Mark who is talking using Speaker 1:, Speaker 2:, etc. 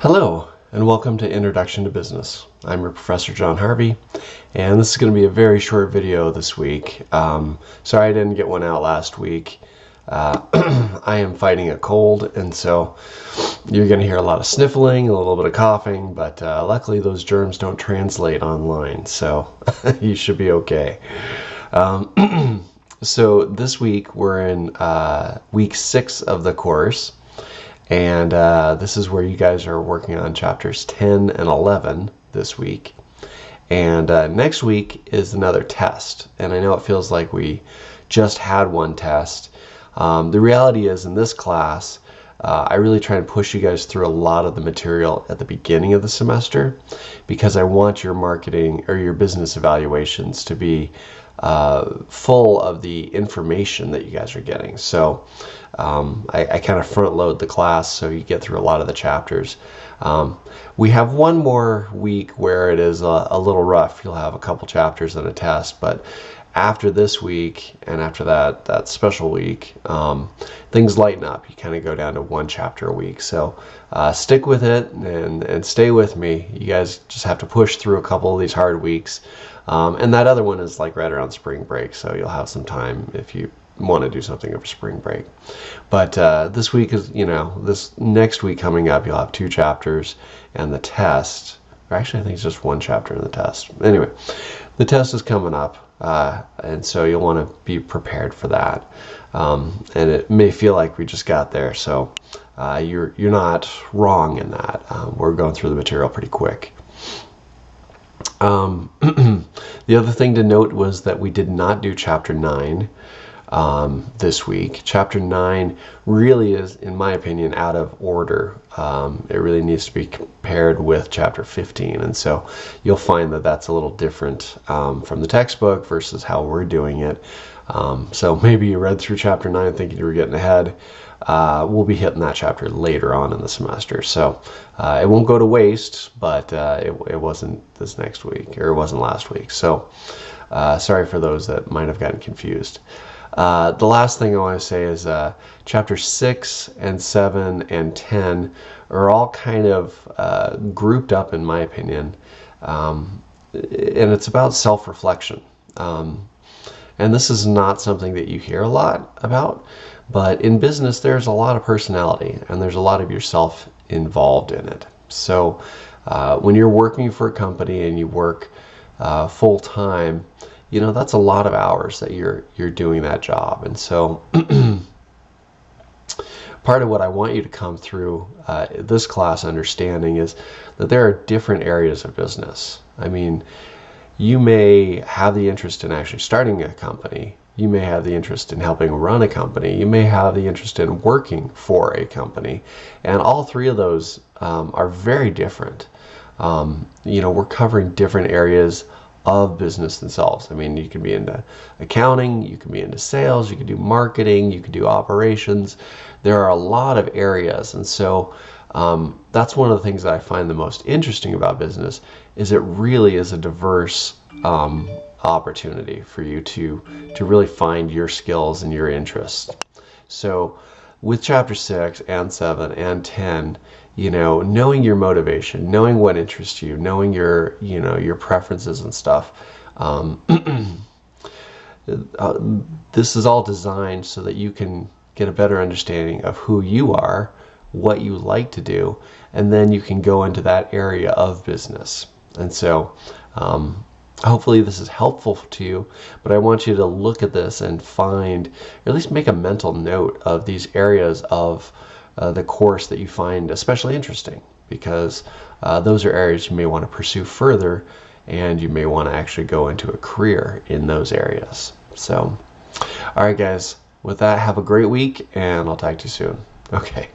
Speaker 1: Hello, and welcome to Introduction to Business. I'm your Professor John Harvey, and this is going to be a very short video this week. Sorry I didn't get one out last week. I am fighting a cold, and so you're going to hear a lot of sniffling, a little bit of coughing, but luckily those germs don't translate online, so you should be okay. So this week we're in week 6 of the course. And this is where you guys are working on chapters 10 and 11 this week. And next week is another test. And I know it feels like we just had one test. The reality is in this class, I really try and push you guys through a lot of the material at the beginning of the semester because I want your marketing or your business evaluations to be full of the information that you guys are getting. So I kind of front load the class so you get through a lot of the chapters. We have one more week where it is a little rough. You'll have a couple chapters and a test, but after this week and after that special week, things lighten up. You kind of go down to one chapter a week. So stick with it and stay with me. You guys just have to push through a couple of these hard weeks. And that other one is like right around spring break, so you'll have some time if you want to do something over spring break. But this week is, this next week coming up, you'll have 2 chapters and the test. Or actually, I think it's just 1 chapter in the test. Anyway, the test is coming up, and so you'll want to be prepared for that. And it may feel like we just got there, so you're not wrong in that. We're going through the material pretty quick. The other thing to note was that we did not do chapter 9 this week. Chapter 9 really is, in my opinion, out of order. It really needs to be compared with chapter 15, and so you'll find that that's a little different from the textbook versus how we're doing it. So maybe you read through chapter 9 thinking you were getting ahead. We'll be hitting that chapter later on in the semester, so it won't go to waste, but it wasn't this next week, or it wasn't last week, so sorry for those that might have gotten confused. The last thing I want to say is chapter 6 and 7 and 10 are all kind of grouped up, in my opinion, and it's about self-reflection. And this is not something that you hear a lot about, but in business there's a lot of personality and there's a lot of yourself involved in it. So when you're working for a company and you work full-time, that's a lot of hours that you're doing that job. And so part of what I want you to come through this class understanding is that there are different areas of business. I mean, you may have the interest in actually starting a company. You may have the interest in helping run a company. You may have the interest in working for a company. And all 3 of those are very different. We're covering different areas of business themselves. I mean, you can be into accounting, you can be into sales, you can do marketing, you can do operations. There are a lot of areas, and so that's one of the things that I find the most interesting about business is it really is a diverse opportunity for you to really find your skills and your interests. So with chapter 6 and 7 and 10, knowing your motivation, knowing what interests you, knowing your preferences and stuff, this is all designed so that you can get a better understanding of who you are, what you like to do, and then you can go into that area of business. And so hopefully this is helpful to you, but I want you to look at this and find, or at least make a mental note of these areas of the course that you find especially interesting, because those are areas you may want to pursue further, and you may want to actually go into a career in those areas. So, all right guys, with that, have a great week, and I'll talk to you soon. Okay.